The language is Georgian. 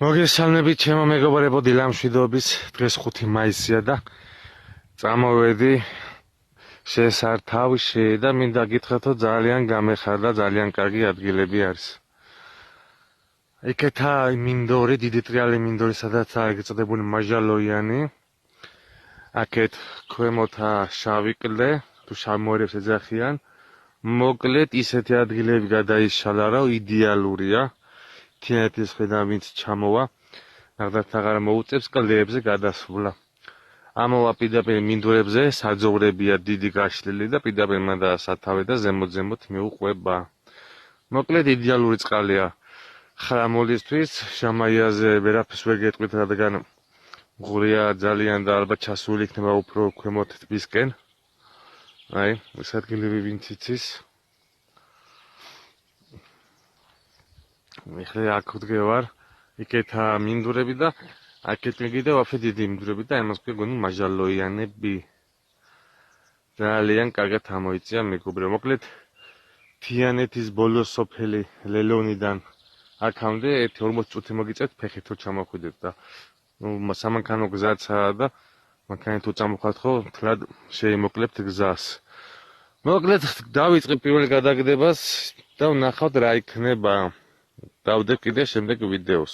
მოგესალმებით ჩემო მეგობრებო, დილამშვიდობის. დღეს 5 მაისია და წამოვედი შესართავში და მინდა გითხრათ, რომ ძალიან გამეხარდა, ძალიან კარგი ადგილები არის. იქეთა მინდორი, დიდი ტრიალი მინდორი, სადაც არის გწოდებული მაჟალოიანი. აქეთ ქვემოთა შავი კლდე, თუ შავმოერებს ეძახიან. მოკლედ ისეთი ადგილები გადაიშალა, რომ იდეალურია. თიანეთის ხედავ ვინც ჩამოვა, ნახდათ აღარ მოუწევს კლდეებზე გადასვლა. ამოვა პირდაპირ მინდორებზე, საძოვრებია დიდი გაშლილი და პირდაპირ მანდა სათავე და ზემოთ მიუყვება. მოკლედ იდეალური წყალია ხრამოლისთვის, შამაიაზე ვერაფერს ვერ გეტყვით, რადგან ღურია ძალიან და ალბათ ჩასული იქნება უფრო ქვემოთ ტბისკენ. აი, ეს ადგილები ვინც იცის. ეხლა აქ ვდგევარ, იქეთა მინდვრები და აქეთ კიდევაფე დიდი მინდვრები და ამას გვგონი მაჟალოიანები. ძალიან კარგად ამოიწია მეგობრებო. მოკლედ თიანეთის ბოლო სოფელი ლელონიდან აქამდე 1-40 წუთი მოგიწევთ ფეხით რომ ჩამოხვიდეთ და სამანქანო გზაცაა და მანქანით თუ წამოხვდათ ხო მთლად შეიმოკლებთ გზას. მოკლედ დავიწყებ პირველ გადაგდებას და ვნახავთ რა იქნება. დავდებ კიდე შემდეგ ვიდეოს.